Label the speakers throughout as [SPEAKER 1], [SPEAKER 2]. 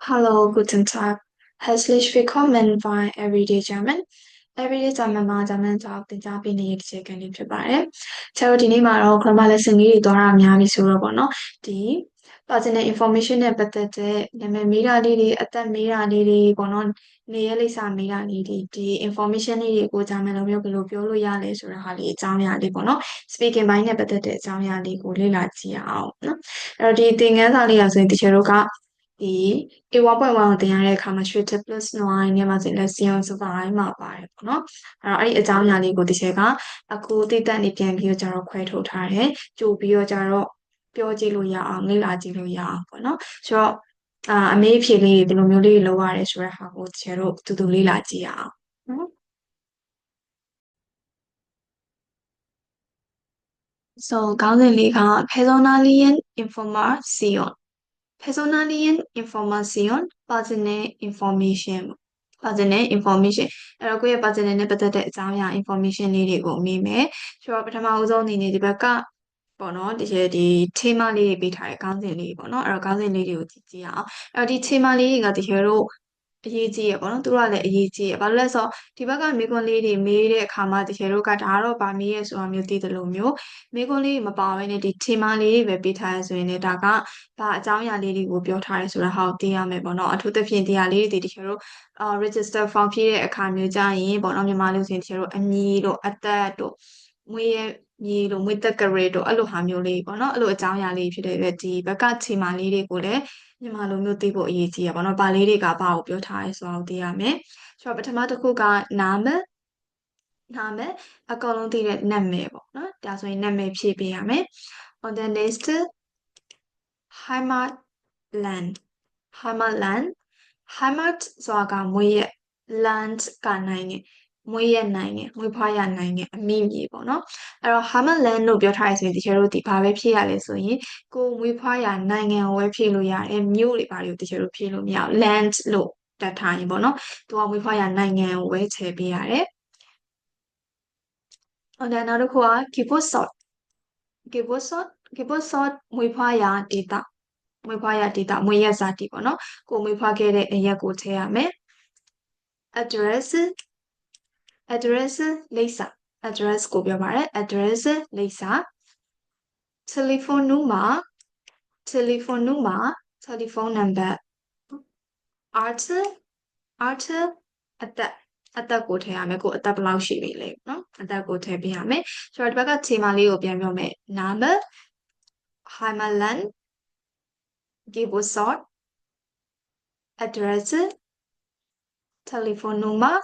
[SPEAKER 1] Hallo, guten Tag. Herzlich willkommen bei Everyday German. Everyday German မှာ German ကြောင့်သင်ကြားပေးနေတဲ့တစ်ချက်ကနေဖြစ်ပါတယ်။ကျွန်တော်ဒီနေ့မှာတော့ grammar lesson လေးတွေသွားတာများပြီဆိုတော့ပေါ့နော်။ဒီ personal information နဲ့ပတ်သက်တဲ့နာမည်မေးတာလေးတွေအသက်မေးတာလေးတွေပေါ့နော်။နေရက်လိပ်စာမေးတာလေးတွေဒီ information လေးတွေကို German လိုမျိုးဘယ်လိုပြောလို့ရလဲဆိုတဲ့ဟာလေးအကြောင်းအရာလေးပေါ့နော်။ speaking ဘိုင်းနဲ့ပတ်သက်တဲ့အကြောင်းအရာလေးကိုလေ့လာကြည့်အောင်နော်။အဲ့တော့ဒီသင်ခန်းစာလေးရဆိုရင်တချို့တို့ကဒီ A1.1 ကိုသင်ရတဲ့အခါမှာ Schritte plus 9နဲ့မှာဆိုရင် lesson ဆိုတာတိုင်းမှာပါတယ်ပေါ့နော်အဲ့ဒီအကြောင်းအရာလေးကိုဒီချက်ကအခုတိတက်နေပြန်ပြီးတော့ကျတော့ခွဲထုတ်ထားတယ်ကြိုပြီးတော့ကျတော့ပြောကြည့်လို့ရအောင်လေ့လာကြည့်လို့ရအောင်ပေါ့နော်ဆိုတော့အမေးအဖြေလေးဒီလိုမျိုးလေးလုပ်ရတယ်ဆိုတဲ့ဟာကိုဒီချက်တို့တူတူလေ့လာကြည့်ရအောင်နော် so ခေါင်းစဉ်လေးက Personalien Information Personalien Information Personal Information Personal Information အဲ့တော့ကိုယ့်ရဲ့ personal နဲ့ပတ်သက်တဲ့အကြောင်းအရာ information လေးတွေကိုမေးမယ်ဆိုတော့ပထမဦးဆုံးအနေနဲ့ဒီဘက်ကပေါ့နော်ဒီ thema လေးတွေပေးထားတဲ့ခေါင်းစဉ်လေးပေါ့နော်အဲ့တော့ခေါင်းစဉ်လေးတွေကိုကြည့်ကြည့်အောင်အဲ့တော့ဒီ thema လေးတွေကတကယ်တော့အရေးကြီးရပေါ့နော်သူတို့ကလည်းအရေးကြီးရဘာလို့လဲဆိုတော့ဒီဘက်ကမိကွန်းလေးတွေမေးတဲ့အခါမှာတကယ်တော့ကဒါကတော့ဗာမေးရဆိုတာမျိုးသိတယ်လို့မျိုးမိကွန်းလေးမပါဘဲနဲ့ဒီ thema လေးတွေပဲပေးထားရဆိုရင်လည်းဒါကဘာအကြောင်းအရာလေးတွေကိုပြောထားရဲဆိုတာဟာကိုသိရမယ်ပေါ့နော်အထူးသဖြင့်ဒီဟာလေးတွေတကယ်တော့register form ဖြည့်တဲ့အခါမျိုးကြရင်ပေါ့နော်မြန်မာလူဆိုရင်တကယ်တော့အမည်တို့အသက်တို့မွေးရမြေတို့မွေးတက်ကရေတို့အဲ့လိုဟာမျိုးလေးပေါ့နော်အဲ့လိုအကြောင်းအရာလေးဖြစ်တဲ့အတွက်ဒီဘက်က thema လေးတွေကိုလည်းမြန်မာလိုမျိုးသိဖို့အရေးကြီးရပါတော့။ဘာလေးတွေကဘာကိုပြောထားရဲဆိုတာကိုသိရမယ်။ဆိုတော့ပထမတစ်ခုကနာမည်အကောင်လုံးသိတဲ့နာမည်ပေါ့နော်။ဒါဆိုရင်နာမည်ဖြည့်ပေးရမယ်။ On the next Heimatland Heimatland Heimat ဆိုတာကမွေးရ land ကနိုင်ငံမွေးရနိုင်ငံမွေးဖွားရနိုင်ငံအမိမြေပေါ့နော်အဲ့တော့ Heimatland လို့ပြောထားရဆိုရင်တကယ်လို့ဒီဘာပဲဖြည့်ရလဲဆိုရင်ကိုမွေးဖွားရနိုင်ငံကိုပဲဖြည့်လို့ရတယ်မြို့တွေဘာတွေကိုတကယ်လို့ဖြည့်လို့မရဘူး land လို့တတ်ထားရင်ပေါ့နော်သူကမွေးဖွားရနိုင်ငံကိုပဲထည့်ပေးရတယ်ဟုတ်တယ်နောက်တစ်ခုက Geburtstag Geburtstag Geburtstag မွေးဖွားရဒေသမွေးဖွားရဒေသမွေးရက်ဇာတိပေါ့နော်ကိုမွေးဖွားခဲ့တဲ့အရက်ကိုထည့်ရမယ် address address လိပ်စာ address ကိုပြောပါတယ် address လိပ်စာ telephone number telephone number telephone number art art အသက်ကိုထည့်ရမယ်ကိုအသက်ဘယ်လောက်ရှိပြီလဲနော်အသက်ကိုထည့်ပေးရမယ်ဆိုတော့ဒီဘက်က thema လေးကိုပြန်ပြောမယ် Name Heimatland Geburtsort Address Telephone number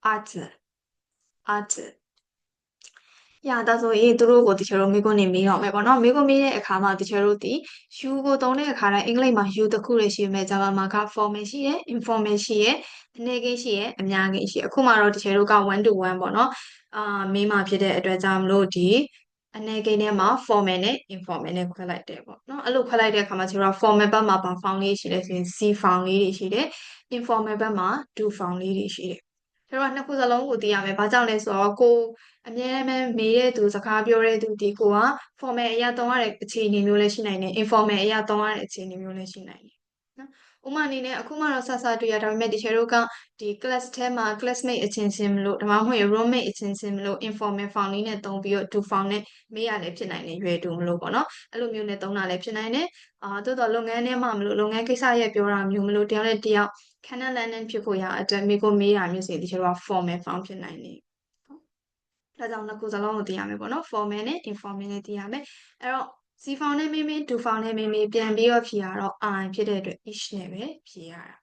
[SPEAKER 1] art art ရဒါဆိုရင်သူတို့ကိုတချို့မိကုန်းနေမေးတော့မယ်ပေါ့နော်မိကုန်းမေးတဲ့အခါမှာတချို့တို့ဒီ you ကိုသုံးတဲ့အခါတိုင်းအင်္ဂလိပ်မှာ you တစ်ခုလေးရှိမယ်ဂျာမန်မှာက formal ရှိရယ် informal ရှိရယ်အနည်းကိန်းရှိရယ်အများကိန်းရှိရယ်အခုမှတော့တချို့တို့က1 to 1ပေါ့နော်မေးမှဖြစ်တဲ့အတွက်ကြောင့်မလို့ဒီအနည်းကိန်းထဲမှာ formal နဲ့ informal နဲ့ခွဲလိုက်တယ်ပေါ့နော်အဲ့လိုခွဲလိုက်တဲ့အခါမှာကျတော့ formal ဘက်မှာဘာ form လေးရှိလဲဆိုရင် C form လေးတွေရှိတယ် informal ဘက်မှာ do form လေးတွေရှိတယ်ကျတော့နှစ်ခုစလုံးကိုသိရမယ်။ဘာကြောင့်လဲဆိုတော့ကိုအမြဲတမ်းမေးတဲ့သူစကားပြောတဲ့သူဒီကိုက formal အရာသုံးရတဲ့အခြေအနေမျိုးလည်းရှိနိုင်တယ် informal အရာသုံးရတဲ့အခြေအနေမျိုးလည်းရှိနိုင်တယ်နော်။ဥပမာအနေနဲ့အခုမှတော့ဆဆတွေ့ရဒါပေမဲ့တချို့တို့ကဒီ class ထဲမှာ classmate အချင်းချင်းမလို့ဒါမှမဟုတ် roommate အချင်းချင်းမလို့ informal form လေးနဲ့သုံးပြီးတော့ do form နဲ့မေးရလည်းဖြစ်နိုင်တယ်ရွယ်တူမလို့ပေါ့နော်။အဲ့လိုမျိုးနဲ့သုံးတာလည်းဖြစ်နိုင်တယ်။သို့တော့လုပ်ငန်းထဲမှာမလို့လုပ်ငန်းကိစ္စရဲ့ပြောတာမျိုးမလို့တယောက်နဲ့တယောက်ခဏလန်းလန်းဖြစ်ဖို့ရအတွက်မိကိုမေးတာမျိုးစီတချို့က formal form ဖြစ်နိုင်တယ်။ဒါကြောင့်နှစ်ခုစလုံးကိုသိရမယ်ပေါ့နော် formal နဲ့ informal နဲ့သိရမယ်။အဲ့တော့ C form နဲ့မေးမေး do form နဲ့မေးမေးပြန်ပြီးတော့ဖြေရတော့ I ဖြစ်တဲ့အတွက် each နဲ့ပဲဖြေရတာ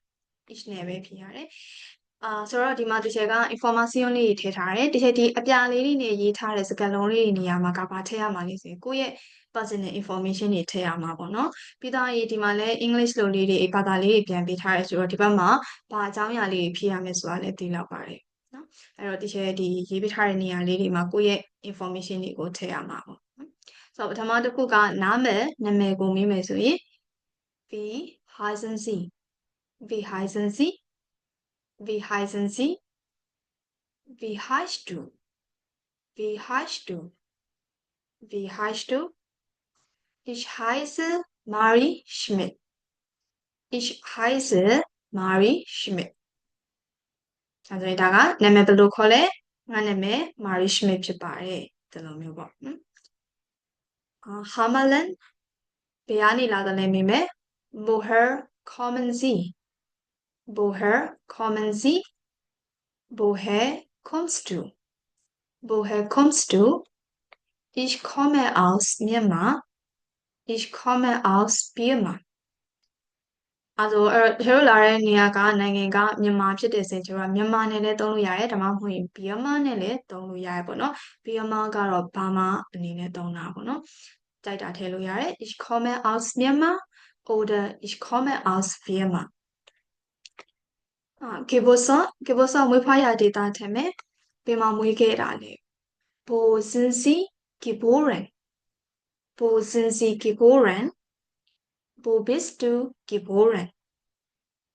[SPEAKER 1] each နဲ့ပဲဖြေရတယ်။ဆိုတော့ဒီမှာတစ်ချက်က information လေးတွေထည့်ထားတယ်။တစ်ချက်ဒီအပြာလေးတွေနဲ့ရေးထားတဲ့စကားလုံးလေးတွေနေရာမှာကဘာထည့်ရမှာလဲဆိုရင်ကိုယ့်ရဲ့ personal information တွေထည့်ရမှာပေါ့နော်။ပြီးတော့ဒီမှာလည်း English လိုလေးတွေဘာသာလေးတွေပြန်ပေးထားရဲဆိုတော့ဒီဘက်မှာဘာအကြောင်းအရာလေးတွေဖြည့်ရမယ်ဆိုတာလည်းသိလောက်ပါတယ်။နော်။အဲ့တော့ဒီချက်ဒီရေးပေးထားတဲ့နေရာလေးတွေမှာကိုယ့်ရဲ့ information တွေကိုထည့်ရမှာပေါ့နော်။ဆိုတော့ပထမတစ်ခုကနာမည်ကိုမေးမယ်ဆိုရင် Wie heißen Sie Wie heißen Sie Wie heißen Sie Wie heißt du Wie heißt du Wie heißt du Ich heiße Marie Schmidt Ich heiße Marie Schmidt ဒါဆိုရင်ဒါကနာမည်ဘယ်လိုခေါ်လဲငါနာမည် Marie Schmidt ဖြစ်ပါတယ်ဒီလိုမျိုးပေါ့Hammerland ဘယ်ကနေလာတယ်လဲမေးမယ် Woher kommen Sie Woher kommen Sie Woher kommst du Woher kommst du Ich komme aus Myanmar Ich komme aus Burma အဲဆိုကျွန်တော်လာတဲ့နေရာကနိုင်ငံကမြန်မာဖြစ်တဲ့ဆိုရင်ကျွန်တော်မြန်မာနဲ့လည်းသုံးလို့ရတယ်ဒါမှမဟုတ်ရင်ဘီယမာနဲ့လည်းသုံးလို့ရတယ်ပေါ့နော်ဘီယမာကတော့ဘာမာအနေနဲ့သုံးတာပေါ့နော်ကြိုက်တာထည့်လို့ရတယ် Ich komme aus Myanmar oder Ich komme aus Burma ကေဘောဆာမွေးဖွားရာဒေသထက်မယ်ဘယ်မှာမွေးခဲ့တာလဲ Wo sind Sie geboren Wo sind Sie geboren Wo bist du geboren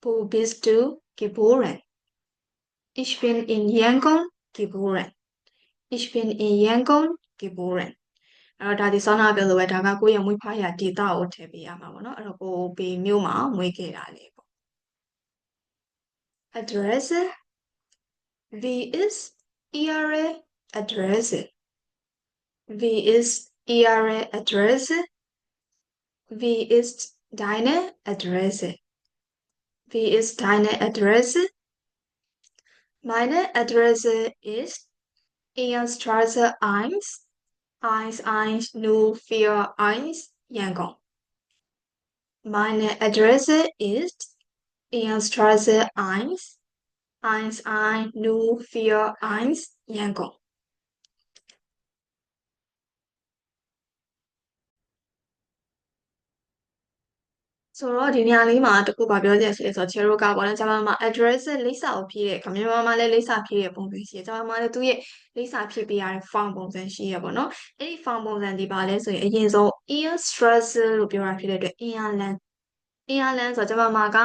[SPEAKER 1] Wo bist du geboren Ich bin in Yangon geboren Ich bin in Yangon geboren အဲ့တော့ဒါဒီဆောင်းနာပြောလို့ပဲဒါကကိုယ့်ရဲ့မွေးဖွားရာဒေသကိုထည့်ပေးရမှာပေါ့နော်အဲ့တော့ကိုဘေမျိုးမှာမွေးခဲ့တာလေပေါ့ Adresse Wie ist Ihre Adresse Wie ist Ihre Adresse Wie ist deine Adresse Wie ist deine Adresse Meine Adresse ist Ehrenstraße 1 1104 Yangon. Meine Adresse ist Ehrenstraße 1 1104 Yangon. ဆိုတော့ဒီနေရာလေးမှာတခုပါပြောချင်ရှိလဲဆိုတော့ချေရိုကပေါ့နော်ဂျာမန်မှာ address လိပ်စာကိုဖြည့်တဲ့ခမြန်မာမှာလည်းလိပ်စာဖြည့်တဲ့ပုံစံရှိတယ်ဂျာမန်မှာလည်းသူ့ရဲ့လိပ်စာဖြည့်ပေးရတဲ့ form ပုံစံရှိရပေါ့နော်အဲ့ဒီ form ပုံစံဒီပါလဲဆိုရင်အရင်ဆုံး ear stress လို့ပြောတာဖြစ်တဲ့အတွက် Ireland ဆိုတော့ဂျာမန်မှာက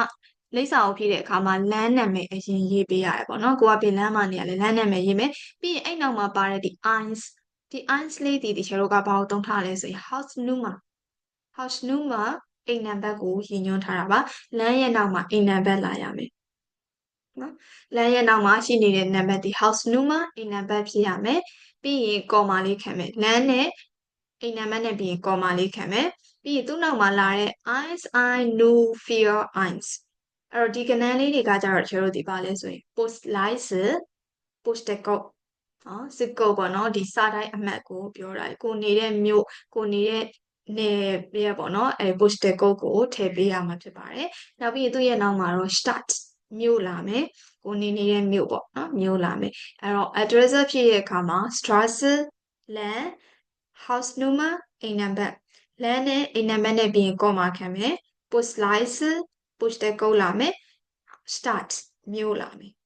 [SPEAKER 1] လိပ်စာကိုဖြည့်တဲ့အခါမှာလမ်းနာမည်အရင်ရေးပေးရတယ်ပေါ့နော်ကိုကပြင်လမ်းမှာနေရလဲလမ်းနာမည်ရေးမယ်ပြီးရင်အဲ့နောက်မှာပါတဲ့ဒီ eins ဒီ eins လေးဒီချေရိုကဘာကိုသုံးထားလဲဆိုရင် house number အိမ်နံပါတ်ကိုရည်ညွှန်းထားတာပါလမ်းရဲ့နောက်မှာအိမ်နံပါတ်လာရမယ်နော်လမ်းရဲ့နောက်မှာရှိနေတဲ့နံပါတ်ဒီ house number အိမ်နံပါတ်ဖြစ်ရမယ်ပြီးရင်ကော်မာလေးခံမယ်လမ်းနဲ့အိမ်နံပါတ်နဲ့ပြီးရင်ကော်မာလေးခံမယ်ပြီးရင်သူ့နောက်မှာလာတဲ့ eins I know fear eins အဲ့တော့ဒီကဏ္ဍလေးတွေကကြတော့ကျွန်တော်တို့ဒီပါလဲဆိုရင် postleitzahl postcode နော်စစ်ကုတ်ပေါ့နော်ဒီစာတိုင်းအမှတ်ကိုပြောတာကိုနေတဲ့မြို့ကိုနေတဲ့နေပြရပေါ့နော်အဲ postal code ကိုထည့်ပေးရမှာဖြစ်ပါတယ်။နောက်ပြီးသူ့ရဲ့နောက်မှာတော့ start မြို့လာမယ်။ကိုနေနေတဲ့မြို့ပေါ့နော်မြို့လာမယ်။အဲတော့ address ဖြစ်တဲ့အခါမှာ Straße လမ်း house number အိမ်နံပါတ်လမ်းနဲ့အိမ်နံပါတ်နဲ့ပြီးရင် comma ခံမယ်။ postleitzahl postal code လာမယ်။ start မြို့လာမယ်။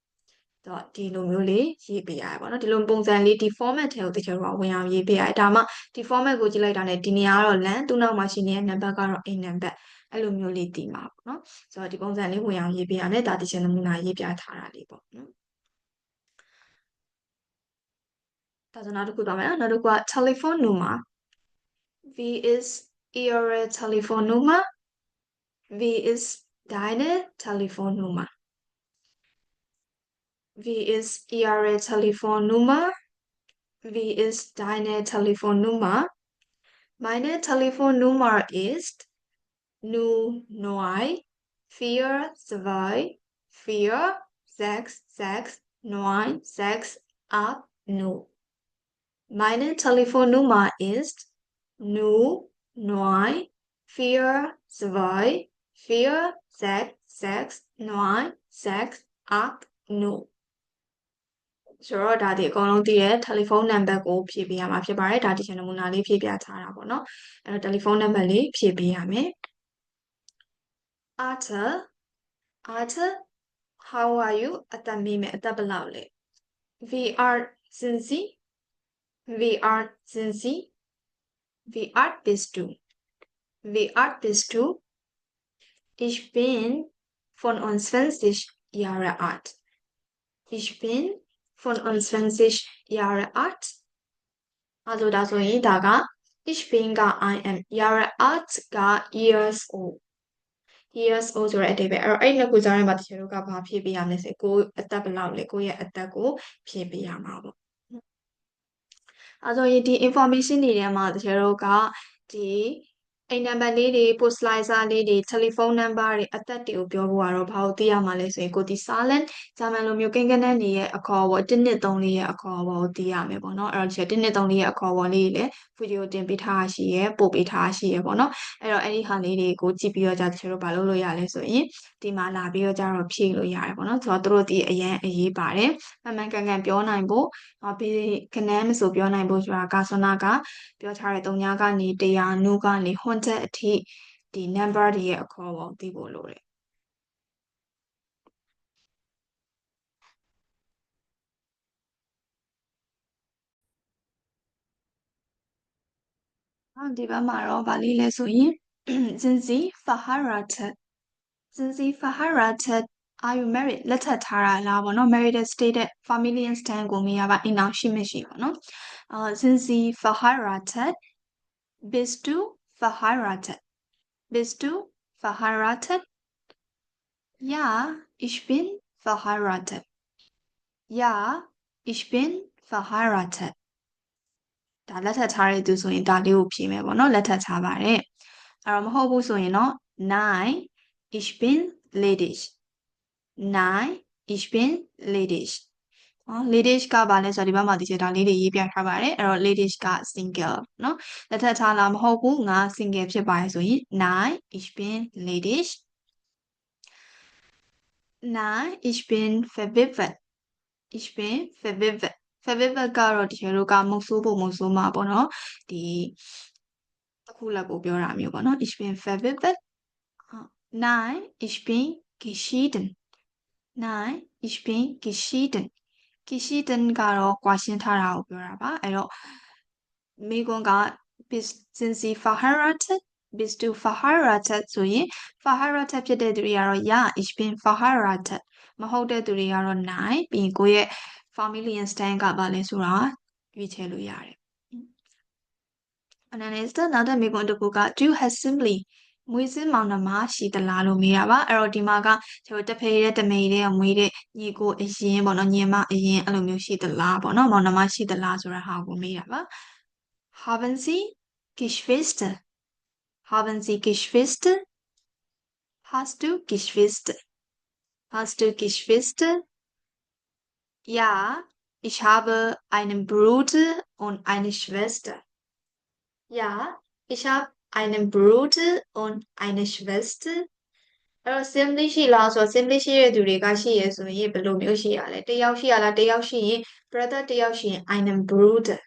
[SPEAKER 1] တော့ဒီလိုမျိုးလေးရေးပေးရတယ်ပေါ့နော်ဒီလိုပုံစံလေးဒီ format ထဲကိုတကယ်တော့ဝင်အောင်ရေးပေးရတယ်ဒါမှဒီ format ကိုကြည့်လိုက်တာနဲ့ဒီနေရာကတော့လမ်းသူ့နောက်မှာရှိနေတဲ့နံပါတ်ကတော့အိမ်နံပါတ်အဲ့လိုမျိုးလေးတည်မှာပေါ့နော်ဆိုတော့ဒီပုံစံလေးဝင်အောင်ရေးပေးရတယ်ဒါတချင်နမူနာရေးပြထားတာလေးပေါ့နော်ဒါဆိုနောက်တစ်ခုတော့မယ်နော်နောက်တစ်ခုက telephone number Wie ist Ihre Telefonnummer Wie ist deine Telefonnummer Wie ist Ihre Telefonnummer Wie ist deine Telefonnummer? Meine Telefonnummer ist 0942466968. Meine Telefonnummer ist 0942466968. ဆိုတော့ဒါဒီအကုန်လုံးတည်ရဲ့ telephone number ကိုဖြည့်ပေးရမှာဖြစ်ပါတယ်ဒါဒီချင်နမူနာလေးဖြည့်ပြထားတာပေါ့နော်အဲ့တော့ telephone number လေးဖြည့်ပေးရမယ် Arthur how are you အသက်မေးမယ်အသက်ဘယ်လောက်လဲ We are Zinzi Wie alt bist du Ich bin 25 Jahre alt Ich bin 25 Jahre alt အဲ့လိုဒါဆိုရင်ဒါက ich bin က I am Jahre alt က years old years old ဆိုတဲ့အဓိပ္ပာယ်အဲ့တော့အဲ့နှစ်ခုကြားထဲမှာတချို့ကဘာဖြည့်ပေးရမလဲဆိုကိုအသက်ဘယ်လောက်လဲကိုရဲ့အသက်ကိုဖြည့်ပေးရမှာပေါ့အဲ့ဆိုရင်ဒီ information တွေထဲမှာတချို့ကဒီအိမ်နံပါတ်လေးတွေ post slicer လေးတွေ telephone number တွေအသက်တွေကိုပြောဖို့ကတော့ဘာလို့သိရမှာလဲဆိုရင်ကိုဒီ silent ဂျာမန်လိုမျိုးကိန်းကနန်းတွေရဲ့အခေါ်အဝေါ်1 2 3လေးရဲ့အခေါ်အဝေါ်ကိုသိရမယ်ပေါ့နော်အဲ့တော့ဒီ1 2 3လေးရဲ့အခေါ်အဝေါ်လေးတွေလည်းဗီဒီယိုတင်ပေးထားရှိရယ်ပို့ပေးထားရှိရယ်ပေါ့နော်အဲ့တော့အဲ့ဒီဟာလေးတွေကိုကြည့်ပြီးတော့ကြာတချို့ဘာလုပ်လို့ရလဲဆိုရင်ဒီမှာလာပြီးတော့ကြာတော့ဖြည့်လို့ရတယ်ပေါ့နော်ဆိုတော့တို့ဒီအရန်အရေးပါတယ်မှန်ကန်ကန်ပြောနိုင်ဖို့ဘေးကနန်းမဆိုပြောနိုင်ဖို့ဆိုတာကာဆွနာကပြောထားတဲ့3ညကနေ100နုကနေ100အထိဒီ number တွေရဲ့အခေါ်အဝေါ်သိဖို့လိုတယ်ဒီဘက်မှာတော့ဗာလေးလဲဆိုရင် Zinzi Faharatet Zinzi Faharatet are you married လက်ထပ်ထားတာလားပေါ့နော် married stated familiar stand ကိုမေးရပါအိမ်အောင်ရှိမရှိပေါ့နော်Zinzi Faharatet bist du verheiratet bist du verheiratet ja ich bin verheiratet ja ich bin verheiratet ဒါလက်ထပ်ထားတဲ့သူဆိုရင်ဒါလေးကိုဖြေမယ်ပေါ့နော်လက်ထပ်ထားပါတယ်အဲ့တော့မဟုတ်ဘူးဆိုရင်တော့ nein ich bin ledig nein ich bin ledig ledig ကဘာလဲဆိုတော့ဒီဘက်မှာဒီချက်ဒါလေးတွေရေးပြထားပါတယ်အဲ့တော့ ledig က single เนาะလက်ထပ်ထားလားမဟုတ်ဘူးငါ single ဖြစ်ပါရဲ့ဆိုရင် nein ich bin ledig nein ich bin verwitwet ich bin verwitwet verwitwet ကတော့ဒီလိုကမုတ်ဆိုးဖို့မုတ်ဆိုးမှာပေါ့နော်ဒီတစ်ခုလက်ကိုပြောတာမျိုးပေါ့နော် ich bin verwitwet nein ich bin geschieden nein ich bin geschieden geschieden ကတော့ကွာရှင်းထားတာကိုပြောတာပါအဲ့တော့မိကွန်းက sind Sie verheiratet bist du verheiratet ဆိုရင် verheiratet ဖြစ်တဲ့သူတွေကတော့ ja ich bin verheiratet မဟုတ်တဲ့သူတွေကတော့ nein ပြီးရင်ကိုယ့်ရဲ့ familiar stand ကဘာလဲဆိုတာရွေးချယ်လို့ရတယ်And then is the နောက်တဲ့မိကွန်းတစ်ခုက do you have simply မွေးစင်းမောင်နှမရှိသလားလို့မေးတာပါအဲ့တော့ဒီမှာကကျွန်တော်တဖေးတဲ့တမေးတဲ့မွေးတဲ့ညီကိုအရင်ပေါ့နော်ညီမအရင်အဲ့လိုမျိုးရှိသလားပေါ့နော်မောင်နှမရှိသလားဆိုတဲ့ဟာကိုမေးတာပါ Haben Sie Geschwister Haben Sie Geschwister Hast du Geschwister Hast du Geschwister Ja ich habe einen Bruder und eine Schwester Ja ich habe einen Bruder und eine Schwester အဲ့တော့ simply ရှိလားဆိုတော့ simply ရှိတဲ့သူတွေကရှိရဆိုရင်ဘယ်လိုမျိုးရှိရလဲတယောက်ရှိရလားတယောက်ရှိရင် brother တယောက်ရှိရင် einen Bruder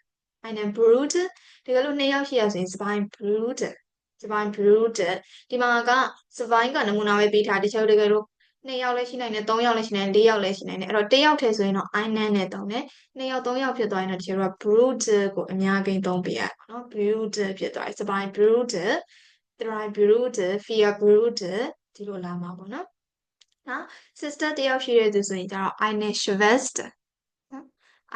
[SPEAKER 1] တကယ်လို့နှစ်ယောက်ရှိရဆိုရင် zwei Bruder ဒီမှာက zwei ကနမူနာပဲပေးထားတချို့တကယ်လို့နှစ်ယောက်လည်းရှိနိုင်တယ်သုံးယောက်လည်းရှိနိုင်တယ်လေးယောက်လည်းရှိနိုင်တယ်အဲ့တော့တယောက်ထဲဆိုရင်တော့ einen နဲ့သုံးတယ်နှစ်ယောက်သုံးယောက်ဖြစ်သွားရင်တော့တချို့က Bruder ကိုအများကြီးသုံးပေးရပါတော့ Bruder ဖြစ်သွားတယ် zwei Bruder drei Bruder vier Bruder ဒီလိုလာမှာပေါ့နော်နော် sister တယောက်ရှိတဲ့သူဆိုရင်ကျတော့ eine Schwester နော်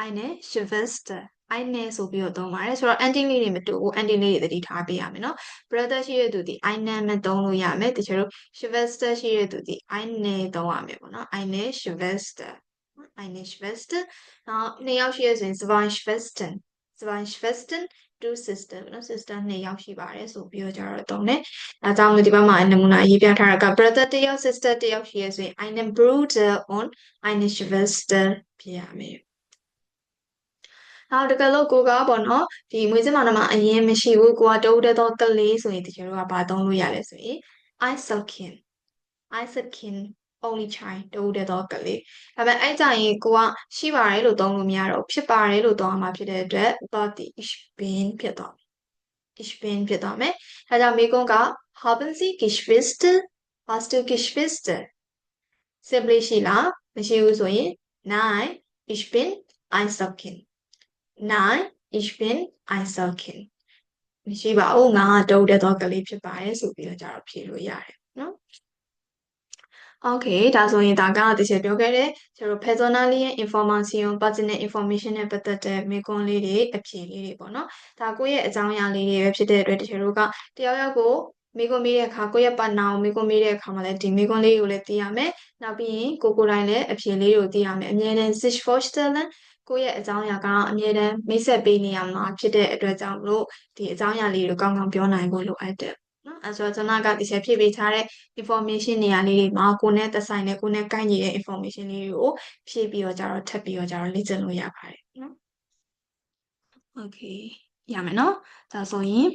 [SPEAKER 1] eine Schwester eine ဆိုပြီးတော့သုံးပါတယ်ဆိုတော့ ending လေးတွေမတူဘူး ending လေးတွေသတိထားပေးရမယ်နော် brother ရှိတဲ့သူဒီ einen နဲ့သုံးလို့ရမယ်တချို့တို့ Schwester ရှိတဲ့သူဒီ eine သုံးရမယ်ပေါ့နော် eine Schwester eine Schwester နောက်နှစ်ယောက်ရှိရဆိုရင် zwei Schwestern two sister နော် sister နှစ်ယောက်ရှိပါတယ်ဆိုပြီးတော့ကြတော့တုံးတယ်အဲကြောင့်ဒီဘက်မှာနမူနာရေးပြထားတာက brother တယောက် sister တယောက်ရှိရဆိုရင် einen Bruder und eine Schwester ဖြစ်ရမယ်နောက်တကယ်လို့ကိုကပေါ့နော်ဒီမွေးစင်းမောင်နှမအရင်မရှိဘူးကိုကတိုးတဲ့တော့ကလေးဆိုရင်တကယ်တော့ဘာသုံးလို့ရလဲဆိုရင် Einzelkind only child တိုးတဲ့တော့ကလေးဒါပေမဲ့အဲ့ကြရင်ကိုကရှိပါတယ်လို့သုံးလို့မရတော့ဖြစ်ပါတယ်လို့သုံးရမှာဖြစ်တဲ့အတွက် but ich bin ဖြစ်သွားမယ် ich bin ဖြစ်သွားမယ်ဒါကြောင့်မိကုန်းက haben Sie Geschwister hast du Geschwister simply ရှိလားမရှိဘူးဆိုရင် nein ich bin Einzelkind nein ich bin Einzelkind မရှိပါဘူးငါကတိုးတဲ့တော့ကလေးဖြစ်ပါတယ်ဆိုပြီးတော့ကြတော့ဖြေလို့ရတယ်နော်Okay ဒါဆိုရင်ဒါကတချို့ပြောခဲ့တဲ့ကျွန်တော် personally information personal information နဲ့ပတ်သက်တဲ့မေးခွန်းလေးတွေအဖြေလေးတွေပေါ့နော်ဒါကိုယ့်ရဲ့အကြောင်းအရာလေးတွေပဲဖြစ်တဲ့အတွက်တချို့တို့ကတယောက်ယောက်ကို မိကွန်းမေးတဲ့အခါကိုယ့်ရဲ့ပတ်နာကိုမိကွန်းမေးတဲ့အခါမှာလည်းဒီမိကွန်းလေးကိုလည်းသိရမယ်နောက်ပြီးရင်ကိုယ်တိုင်လည်းအဖြေလေးကိုသိရမယ်အမြဲတမ်း sich vorstellen ကိုယ့်ရဲ့အကြောင်းအရာကအမြဲတမ်းမိတ်ဆက်ပေးနေရမှာဖြစ်တဲ့အတွက်ကြောင့်မလို့ဒီအကြောင်းအရာလေးကိုကောင်းကောင်းပြောနိုင်ဖို့လိုအပ်တယ်နော်အဲဆိုတော့ကျွန်တော်ကဒီချက်ဖြည့်ပေးထားတဲ့ information နေရာလေးတွေမှာကိုယ်နဲ့သက်ဆိုင်တဲ့ကိုယ်နဲ့ကိုက်ညီတဲ့ information လေးတွေကိုဖြည့်ပြီးတော့ကြတော့ထပ်ပြီးတော့ကြတော့လေ့ကျင့်လို့ရပါတယ်နော် Okay ရမယ်နော်ဒါဆိုရင်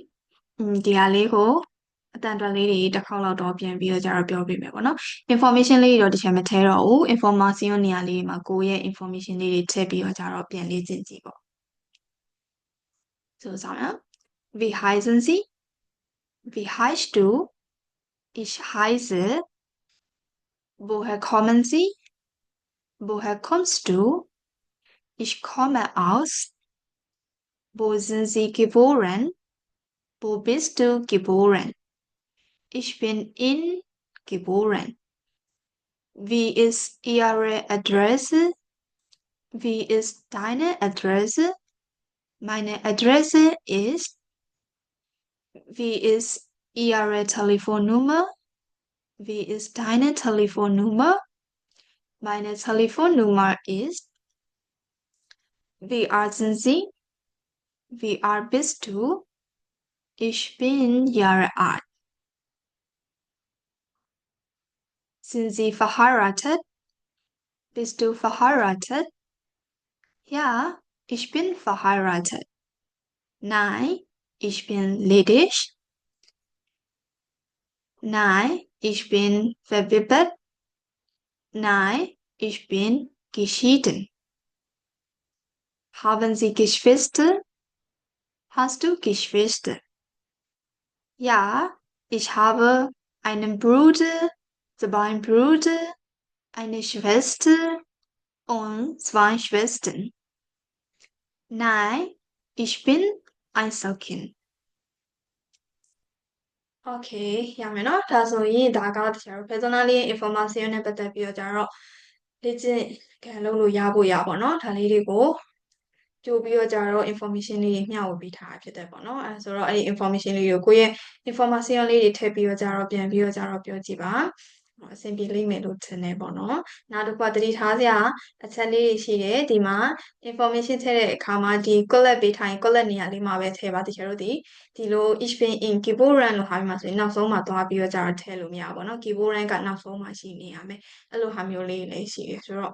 [SPEAKER 1] ဒီဟာလေးကိုအတန်တွက်လေးတွေတစ်ခေါက်လောက်တော့ပြန်ပြီးတော့ကြတော့ပြောပြမယ်ပေါ့နော် information လေးတွေတော့တစ်ချက်မထဲတော့ဘူး information နေရာလေးတွေမှာကိုယ့်ရဲ့ information လေးတွေထည့်ပြီးတော့ကြတော့ပြန်လေ့ကျင့်ကြည့်ပေါ့ဆိုဆောင်ရ Wie heißen Sie Wie heißt du Ich heiße Woher kommen Sie Woher kommst du Ich komme aus Wo sind Sie geboren Wo bist du geboren Ich bin in geboren Wie ist Ihre Adresse Wie ist deine Adresse Meine Adresse ist Wie ist Ihre Telefonnummer Wie ist deine Telefonnummer Meine Telefonnummer ist Wie alt sind Sie Wie alt bist du Ich bin Jahre alt Sind Sie verheiratet Bist du verheiratet Ja ich bin verheiratet Nein ich bin ledig Nein ich bin verwitwet Nein ich bin geschieden Haben Sie Geschwister Hast du Geschwister Ja ich habe einen Bruder zwei Brüder eine Schwester und zwei Schwestern Nein ich bin Einzelkind Okay ရမယ်နော်ဒါဆိုရင်ဒါကတခြား personally information နဲ့ပတ်သက်ပြီးတော့ကြတော့လေ့ကျင့်ခံလုပ်လို့ရဖို့ရပါတော့ဒါလေးတွေကိုကြိုပြီးတော့ကြတော့ information လေးတွေမျှဝေပေးထားတာဖြစ်တယ်ပေါ့နော်အဲဆိုတော့အဲ့ဒီ information လေးတွေကိုကိုယ့်ရဲ့ information လေးတွေထည့်ပြီးတော့ကြတော့ပြန်ပြီးတော့ကြတော့ပြောကြည့်ပါအဆင်ပြေလိမ့်မယ်လို့ထင်တယ်ပေါ့နော်နောက်တစ်ခါသတိထားစရာအချက်လေးတွေရှိတယ်ဒီမှာ information ထည့်တဲ့အခါမှာဒီ collect ပေးထားရင် collect နေရာလေးမှာပဲထည့်ပါတချို့တို့ဒီလို ich bin in Geboren လို့ဟာမျိုးမှာဆိုရင်နောက်ဆုံးမှာသွားပြီးတော့ကြတော့ထည့်လို့မရဘူးပေါ့နော် Geboren ကနောက်ဆုံးမှာရှိနေရမယ်အဲ့လိုဟာမျိုးလေးလည်းရှိတယ်ဆိုတော့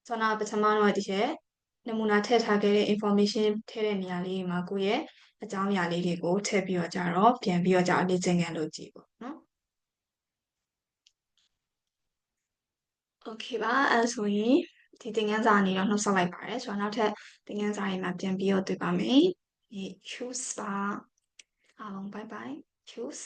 [SPEAKER 1] ဆောနာပထမတော့ဒီချက်နမူနာထည့်ထားခဲ့တဲ့ information ထည့်တဲ့နေရာလေးမှာကိုယ့်ရဲ့အကြောင်းအရာလေးတွေကိုထည့်ပြီးတော့ကြတော့ပြန်ပြီးတော့ကြတော့လေ့ကျင့်ခန်းလုပ်ကြည့်ပေါ့နော် Okay ပါအဲ့ဆိုရင်ဒီသင်ခန်းစာအနေတော့နှုတ်ဆက်လိုက်ပါတယ်ဆိုတော့နောက်ထပ်သင်ခန်းစာတွေမှာပြန်ပြီးတော့တွေ့ပါမယ် choose ပါအားလုံး bye bye choose